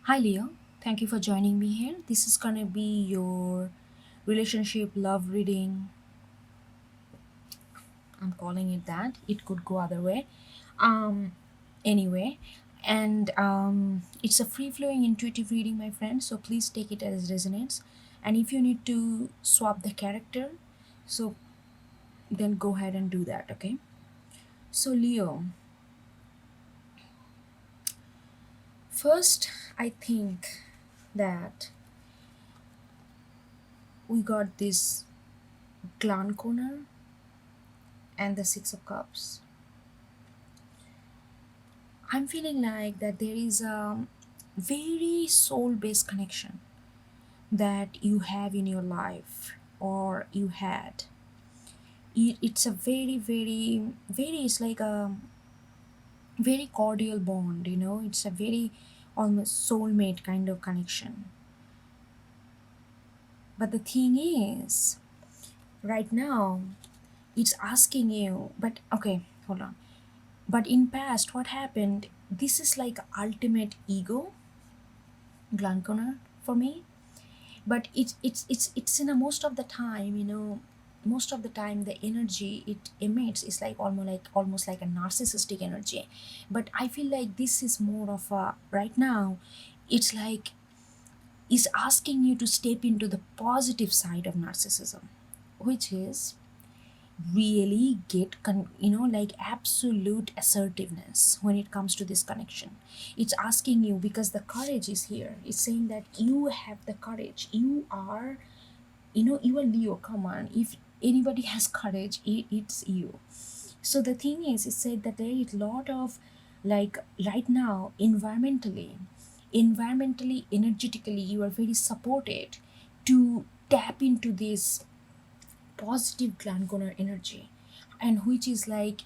Hi Leo, thank you for joining me here. This is gonna be your relationship love reading. I'm calling it that. It could go other way. Um, anyway, and it's a free flowing intuitive reading, my friend. So please take it as resonates. And if you need to swap the character, so then go ahead and do that. Okay. So Leo, first I think that we got this clan corner and the Six of Cups. I'm feeling like that there is a very soul based connection that you have in your life or you had. It's a it's like a very cordial bond, it's a very almost soulmate kind of connection. But the thing is, right now, it's asking you, but okay, hold on. But in past, what happened? This is like ultimate ego, Glanconer, for me. But it's in a most of the time, most of the time the energy it emits is like almost like a narcissistic energy. But I feel like this is more of a right now, it's like is asking you to step into the positive side of narcissism, which is really get like absolute assertiveness when it comes to this connection. It's asking you because the courage is here. It's saying that you have the courage. You are, you are Leo. Come on, if anybody has courage, it's you. So the thing is, it said that there is a lot of, like, right now, environmentally, energetically, you are very supported to tap into this positive glangoner energy, and which is like,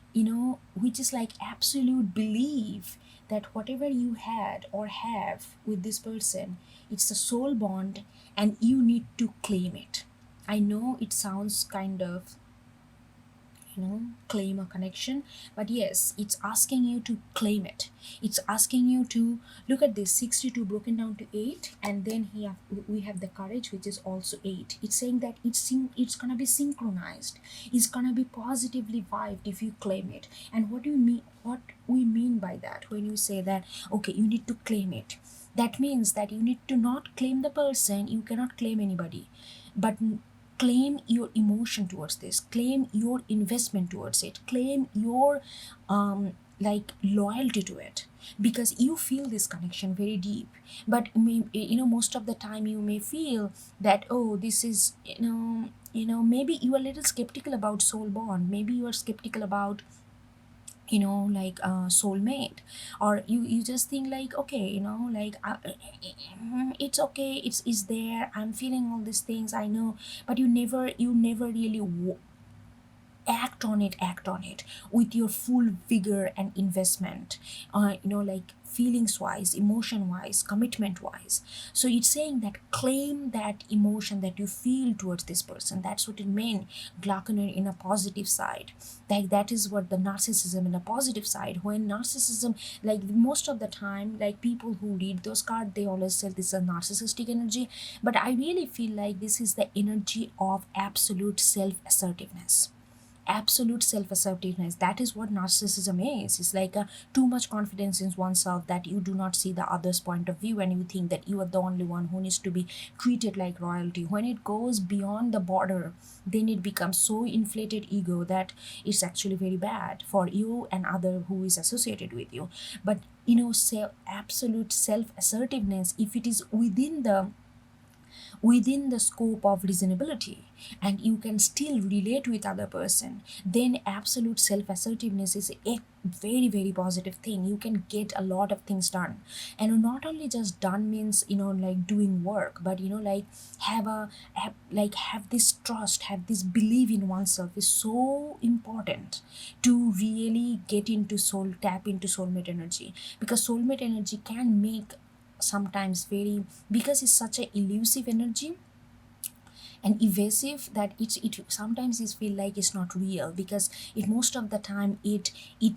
which is like absolute belief that whatever you had or have with this person, it's a soul bond, and you need to claim it. I know it sounds kind of, claim a connection, but yes, it's asking you to claim it. It's asking you to look at this 62 broken down to 8, and then we have the courage, which is also 8. It's saying that it's gonna be synchronized. It's gonna be positively vibed if you claim it. And what do you mean, what we mean by that when you say that, okay, you need to claim it? That means that you need to not claim the person, you cannot claim anybody, but claim your emotion towards this, claim your investment towards it, claim your like loyalty to it, because you feel this connection very deep. But most of the time you may feel that, oh, this is, maybe you are a little skeptical about soul bond, maybe you are skeptical about, like soulmate, or you just think like, okay, like it's okay, it's there, I'm feeling all these things, I know. But you never really act on it with your full vigor and investment, like feelings wise, emotion wise, commitment wise. So it's saying that claim that emotion that you feel towards this person. That's what it meant, glaucon in a positive side. Like that is what the narcissism in a positive side. When narcissism, like most of the time, like people who read those cards, they always say this is a narcissistic energy. But I really feel like this is the energy of absolute self-assertiveness. Absolute self-assertiveness, that is what narcissism is. It's like a too much confidence in oneself that you do not see the other's point of view, and you think that you are the only one who needs to be treated like royalty. When it goes beyond the border, then it becomes so inflated ego that it's actually very bad for you and other who is associated with you. But absolute self-assertiveness, if it is within the scope of reasonability, and you can still relate with other person, then absolute self-assertiveness is a very very positive thing. You can get a lot of things done, and not only just done means, like doing work, but like have this trust, have this belief in oneself is so important to really get into soul, tap into soulmate energy. Because soulmate energy can make sometimes very, because it's such a elusive energy, and evasive, that it sometimes is feel like it's not real, because it most of the time it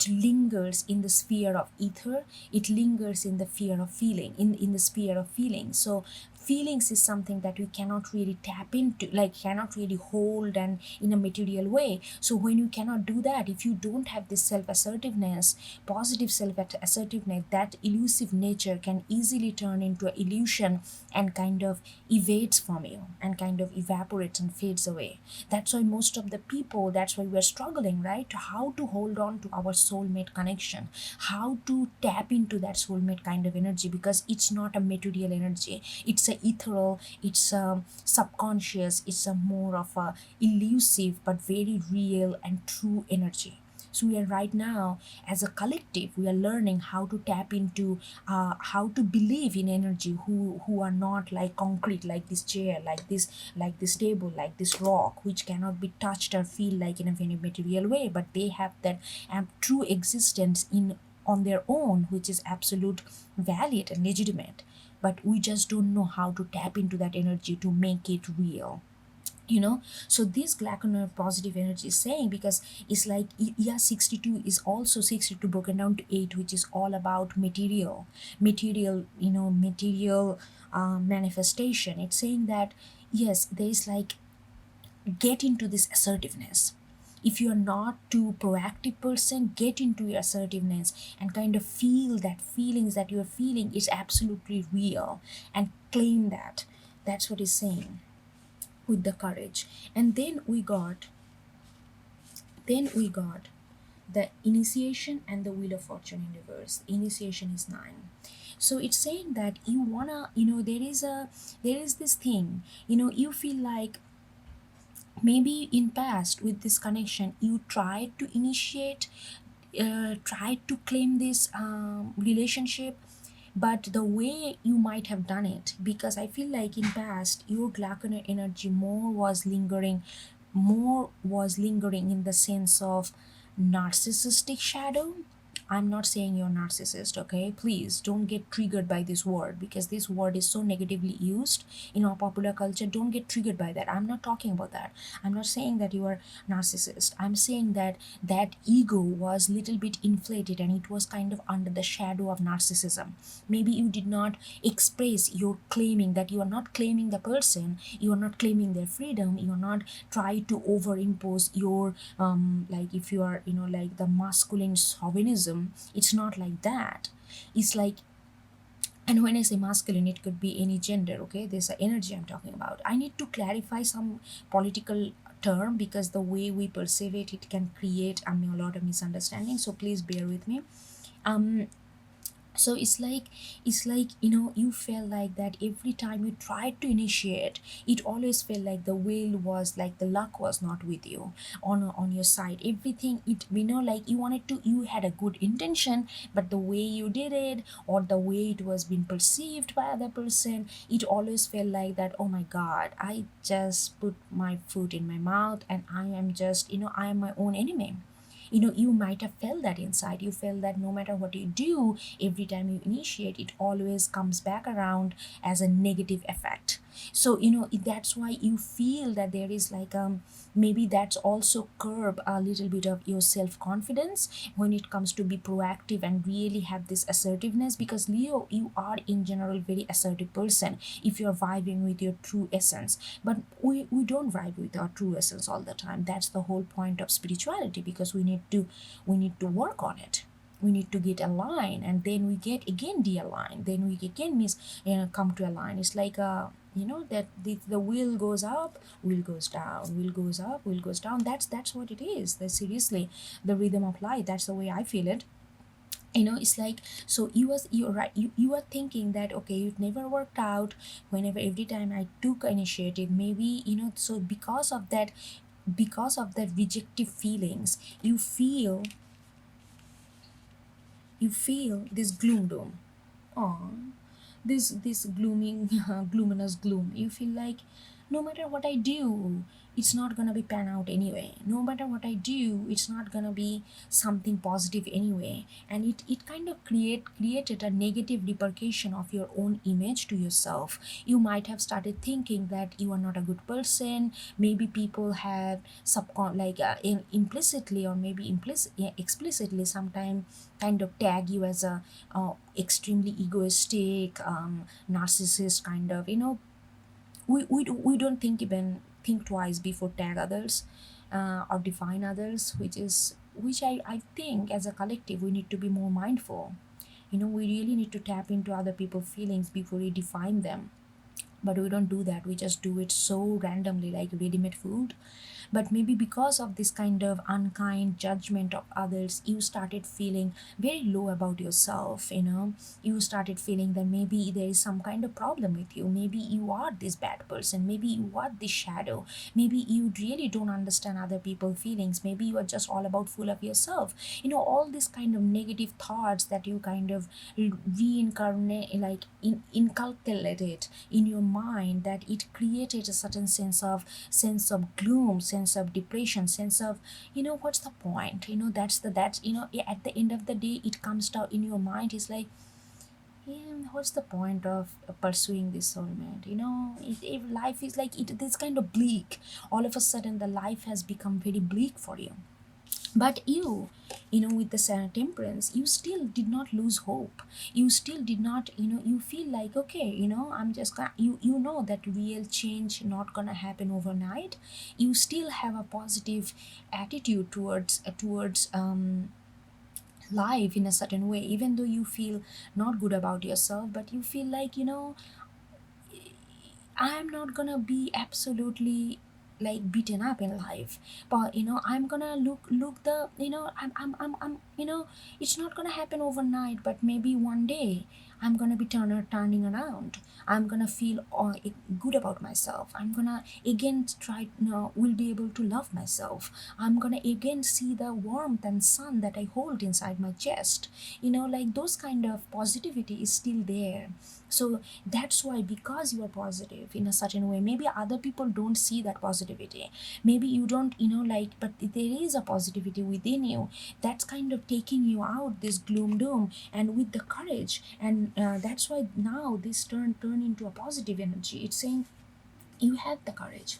lingers in the sphere of ether. It lingers in the fear of feeling, in the sphere of feeling. So feelings is something that we cannot really tap into, like cannot really hold and in a material way. So when you cannot do that, if you don't have this self assertiveness, positive self assertiveness, that elusive nature can easily turn into an illusion and kind of evades from you and kind of evaporates and fades away. That's why most of the people, that's why we're struggling, right? How to hold on to our soulmate connection, how to tap into that soulmate kind of energy, because it's not a material energy, it's a ethereal, it's a subconscious, it's a more of a elusive but very real and true energy. So we are right now, as a collective, we are learning how to tap into, how to believe in energy, who are not like concrete, like this chair, like this table, like this rock, which cannot be touched or feel like in a very material way, but they have that true existence in on their own, which is absolute valid and legitimate. But we just don't know how to tap into that energy to make it real, you know. So this glauconal positive energy is saying, because it's like, yeah, 62 is also 62 broken down to 8, which is all about material, you know, material manifestation. It's saying that yes, there is like, get into this assertiveness. If you're not too proactive person, get into your assertiveness and kind of feel that feelings that you're feeling is absolutely real, and claim that. That's what he's saying with the courage. And then we got the initiation and the wheel of fortune in reverse. Initiation is 9. So it's saying that you wanna, you know, there is this thing, you know, you feel like maybe in past with this connection you tried to initiate, tried to claim this relationship, but the way you might have done it, because I feel like in past your glauconal energy more was lingering in the sense of narcissistic shadow. I'm not saying you're narcissist, okay? Please don't get triggered by this word, because this word is so negatively used in our popular culture. Don't get triggered by that. I'm not talking about that. I'm not saying that you are narcissist. I'm saying that that ego was little bit inflated and it was kind of under the shadow of narcissism. Maybe you did not express your claiming, that you are not claiming the person, you are not claiming their freedom, you are not trying to overimpose your like, if you are, you know, like the masculine chauvinism, it's not like that. It's like, and when I say masculine, it could be any gender, okay? There's an energy I'm talking about. I need to clarify some political term, because the way we perceive it, it can create a lot of misunderstanding, so please bear with me. um so it's like, you know, you felt like that every time you tried to initiate, it always felt like the will was like, the luck was not with you, on your side. Everything, it, you know, like you wanted to, you had a good intention, but the way you did it, or the way it was being perceived by other person, it always felt like that, oh my god, I just put my foot in my mouth and I am just, you know, I am my own enemy. You know, you might have felt that inside. You felt that no matter what you do, every time you initiate, it always comes back around as a negative effect. So, you know, that's why you feel that there is like, maybe that's also curb a little bit of your self-confidence when it comes to be proactive and really have this assertiveness, because Leo, you are in general very assertive person if you're vibing with your true essence. But we don't vibe with our true essence all the time. That's the whole point of spirituality, because we need to work on it. We need to get aligned, and then we get again de-aligned, then we again come to align. It's like, you know, that the wheel goes up, wheel goes down, wheel goes up, wheel goes down. That's what it is. That's seriously the rhythm of life. That's the way I feel it. You know, it's like, so you're right, you are thinking that, okay, it never worked out. Whenever, every time I took initiative, maybe, you know, so because of that rejective feelings, you feel this gloom doom. Oh, this glooming, gloominous gloom. You feel like, no matter what I do, it's not gonna be pan out anyway. No matter what I do, it's not gonna be something positive anyway. And it kind of created a negative repercussion of your own image to yourself. You might have started thinking that you are not a good person. Maybe people have implicitly, or maybe explicitly sometimes kind of tag you as a extremely egoistic, narcissist kind of, we don't think twice before tag others, or define others, which I think as a collective we need to be more mindful. We really need to tap into other people's feelings before we define them. But we don't do that. We just do it so randomly, like ready-made food. But maybe because of this kind of unkind judgment of others, you started feeling very low about yourself. You started feeling that maybe there is some kind of problem with you. Maybe you are this bad person. Maybe you are this shadow. Maybe you really don't understand other people's feelings. Maybe you are just all about full of yourself. All these kind of negative thoughts that you kind of reincarnate, like inculcated in your mind, that it created a certain sense of gloom, sense of depression, sense of, what's the point. That's at the end of the day, it comes down in your mind. It's like, yeah, what's the point of pursuing this soulmate? If life is like this kind of bleak, all of a sudden the life has become very bleak for you. But with the temperance, you still did not lose hope. You still did not, you feel like, okay, I'm just gonna, you know that real change not gonna happen overnight. You still have a positive attitude towards life in a certain way, even though you feel not good about yourself. But you feel like, I'm not gonna be absolutely like beaten up in life, but I'm gonna look the I'm it's not gonna happen overnight, but maybe one day I'm gonna be turning around. I'm gonna feel good about myself. I'm gonna again try, will be able to love myself. I'm gonna again see the warmth and sun that I hold inside my chest. Like those kind of positivity is still there. So that's why, because you are positive in a certain way, maybe other people don't see that positivity. Maybe you don't, but there is a positivity within you that's kind of taking you out this gloom doom, and with the courage. And that's why now this turn into a positive energy. It's saying, you have the courage,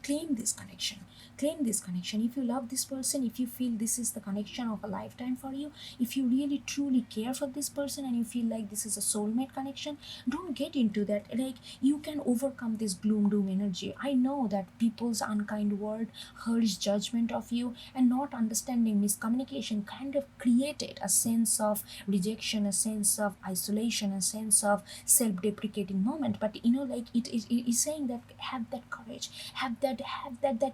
claim this connection. If you love this person, if you feel this is the connection of a lifetime for you, if you really truly care for this person and you feel like this is a soulmate connection, don't get into that. Like, you can overcome this gloom doom energy. I know that people's unkind word, harsh judgment of you, and not understanding, miscommunication kind of created a sense of rejection, a sense of isolation, a sense of self-deprecating moment. But like it is saying that have that courage, have that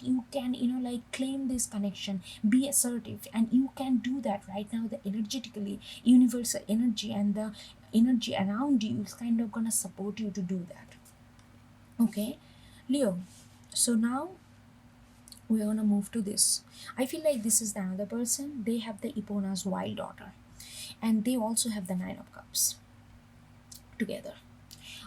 you can, like, claim this connection, be assertive, and you can do that right now. The energetically universal energy and the energy around you is kind of gonna support you to do that. Okay, Leo, so now we're gonna move to this. I feel like this is the another person. They have the Epona's wild daughter, and they also have the Nine of Cups together.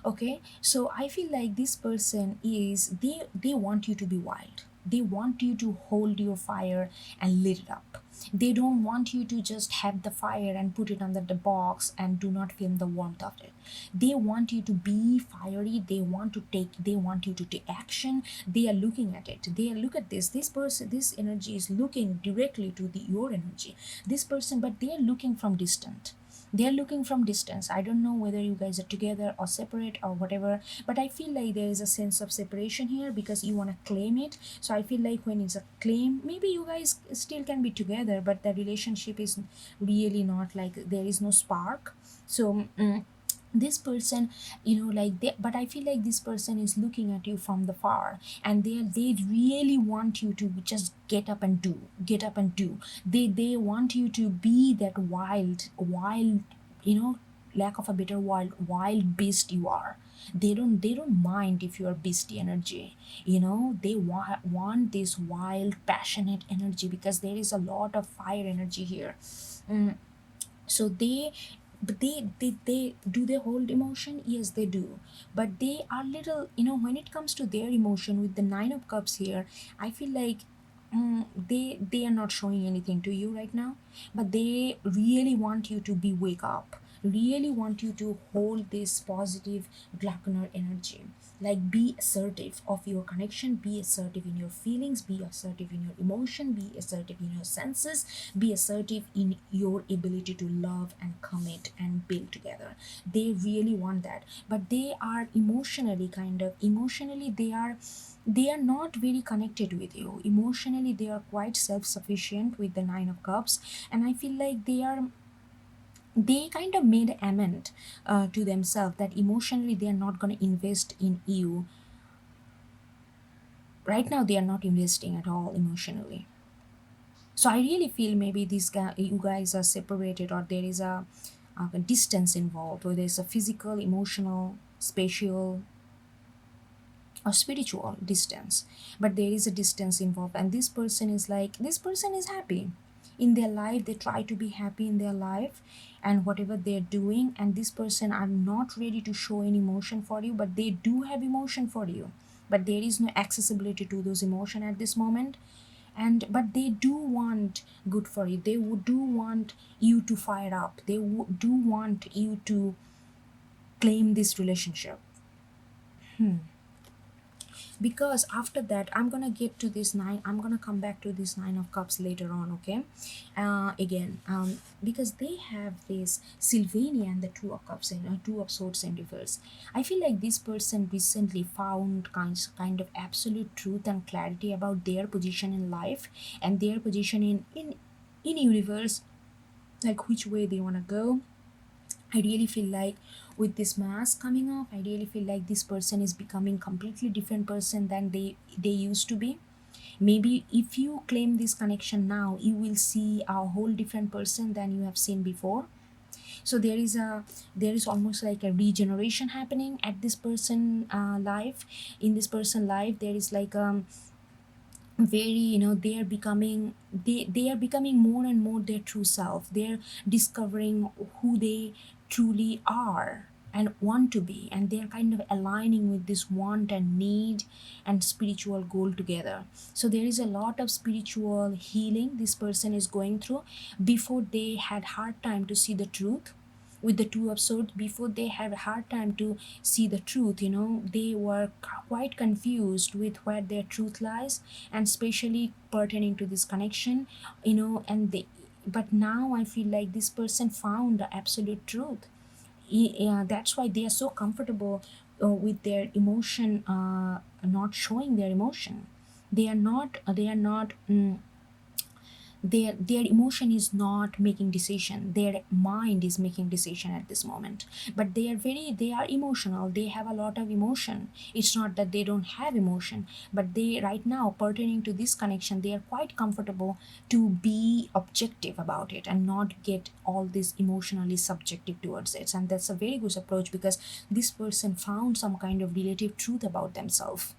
Okay, so I feel like this person is, they want you to be wild. They want you to hold your fire and lit it up. They don't want you to just have the fire and put it under the box and do not feel the warmth of it. They want you to be fiery. They want you to take action. They are looking at it. They look at this person, this energy is looking directly to your energy, this person, but they are looking from distant. They're looking from distance. I don't know whether you guys are together or separate or whatever, but I feel like there is a sense of separation here because you want to claim it. So I feel like when it's a claim, maybe you guys still can be together, but the relationship is really not, like, there is no spark. So this person, like, but I feel like this person is looking at you from the far, and they really want you to just get up and do. They want you to be that wild, lack of a better wild beast you are. They don't mind if you are beastie energy. They want this wild, passionate energy because there is a lot of fire energy here. So they but they do they hold emotion? Yes, they do, but they are little, when it comes to their emotion with the nine of cups here, I feel like they are not showing anything to you right now, but they really want you to be wake up, really want you to hold this positive Glockner energy. Like, be assertive of your connection, be assertive in your feelings, be assertive in your emotion, be assertive in your senses, be assertive in your ability to love and commit and build together. They really want that, but they are emotionally, they are not very connected with you emotionally. They are quite self-sufficient with the nine of cups, and I feel like they kind of made amend to themselves that emotionally they are not going to invest in you right now. They are not investing at all emotionally. So I really feel maybe you guys are separated, or there is a distance involved, or there's a physical, emotional, spatial, or spiritual distance, but there is a distance involved. And this person is happy in their life. They try to be happy in their life and whatever they're doing, and this person are not ready to show any emotion for you, but they do have emotion for you, but there is no accessibility to those emotion at this moment. And but they do want good for you. Do want you to fire up. Do want you to claim this relationship. Because after that, I'm gonna get to this nine, I'm gonna come back to this nine of cups later on, okay? Again, because they have this Sylvania and the two of cups and two of swords in reverse. I feel like this person recently found kind of absolute truth and clarity about their position in life and their position in universe, like which way they want to go. I really feel like with this mask coming off, I really feel like this person is becoming completely different person than they used to be. Maybe if you claim this connection now, you will see a whole different person than you have seen before. So there is almost like a regeneration happening at this person life. In this person life, there is like very, they are becoming more and more their true self. They're discovering who they truly are and want to be, and they're kind of aligning with this want and need and spiritual goal together. So there is a lot of spiritual healing this person is going through. Before, they had hard time to see the truth with the two of swords. Before, they had a hard time to see the truth. They were quite confused with where their truth lies, and especially pertaining to this connection. And they but now I feel like this person found the absolute truth. Yeah, that's why they are so comfortable with their emotion, not showing their emotion. Their emotion is not making decision. Their mind is making decision at this moment. But they are emotional. They have a lot of emotion. It's not that they don't have emotion, but they right now, pertaining to this connection, they are quite comfortable to be objective about it and not get all this emotionally subjective towards it. And that's a very good approach, because this person found some kind of relative truth about themselves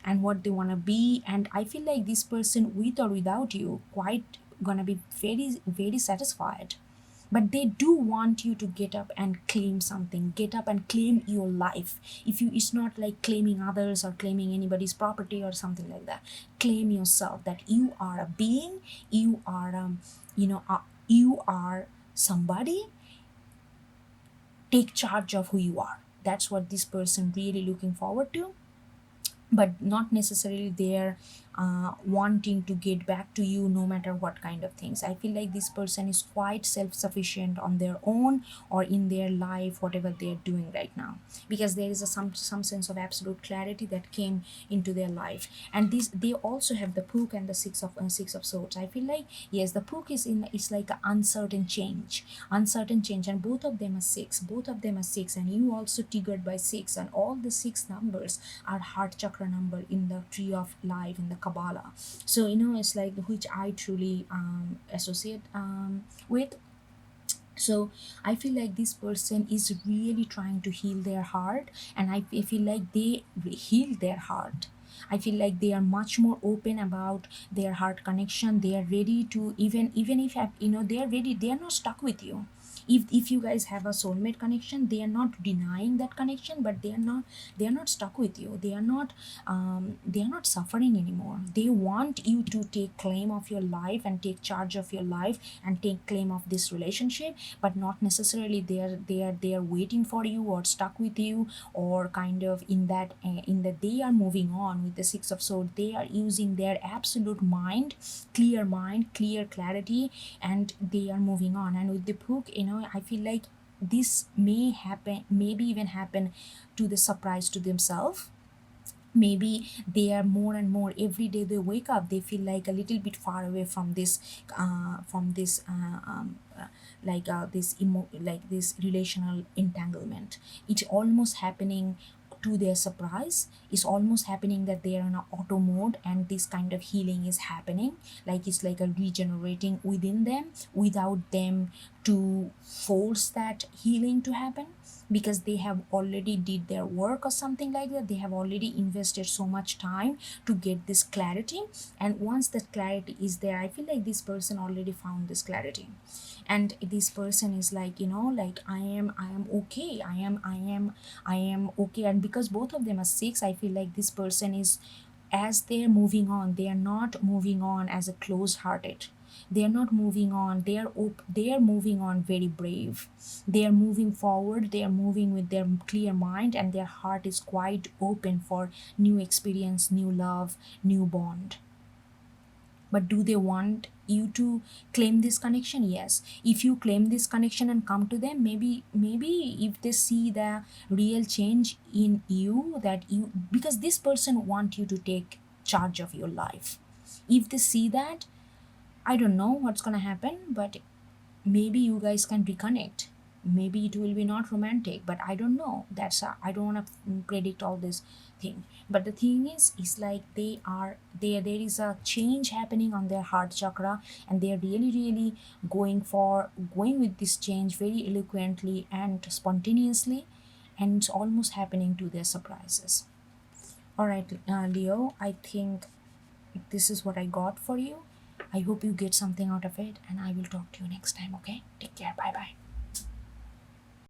and what they want to be. And I feel like this person, with or without you, quite gonna be very very satisfied. But they do want you to get up and claim something, get up and claim your life. If you It's not like claiming others or claiming anybody's property or something like that. Claim yourself, that you are a being, you are you are somebody. Take charge of who you are. That's what this person really looking forward to, but not necessarily they're wanting to get back to you no matter what kind of things. I feel like this person is quite self-sufficient on their own or in their life, whatever they're doing right now, because there is some sense of absolute clarity that came into their life. And this, they also have the Pook and the six of swords. I feel like, yes, the Pook is in, it's like an uncertain change, and both of them are six, and you also triggered by six, and all the six numbers are heart chakra number in the tree of life in the Kabbalah. So it's like which I truly associate with. So I feel like this person is really trying to heal their heart, and I feel like they heal their heart. I feel like they are much more open about their heart connection. They are ready to, even if they are ready, they are not stuck with you. If you guys have a soulmate connection, they are not denying that connection, but they are not stuck with you. They are not suffering anymore. They want you to take claim of your life and take charge of your life and take claim of this relationship, but not necessarily they are waiting for you or stuck with you, or kind of in that they are moving on with the Six of Swords. They are using their absolute mind, clear clarity, and they are moving on. And with the book, I feel like this may happen, maybe even happen to the surprise to themselves. Maybe they are more and more, every day they wake up, they feel like a little bit far away from this relational entanglement. It's almost happening to their surprise. It's almost happening that they are in a auto mode, and this kind of healing is happening, like it's like a regenerating within them without them to force that healing to happen, because they have already did their work or something like that. They have already invested so much time to get this clarity, and once that clarity is there, I feel like this person already found this clarity, and this person is like, like, I am okay, I am okay. And because both of them are six, I feel like this person is, as they're moving on, they are not moving on as a close hearted. They are not moving on, they are moving on very brave. They are moving forward, they are moving with their clear mind, and their heart is quite open for new experience, new love, new bond. But do they want you to claim this connection? Yes. If you claim this connection and come to them, maybe if they see the real change in you, that you, because this person want you to take charge of your life. If they see that, I don't know what's gonna happen, but maybe you guys can reconnect. Maybe it will be not romantic, but I don't know. I don't want to predict all this thing. But the thing is like, they are there is a change happening on their heart chakra, and they are really really going with this change very eloquently and spontaneously, and it's almost happening to their surprises. All right, Leo, I think this is what I got for you. I hope you get something out of it, and I will talk to you next time. Okay, take care. Bye bye.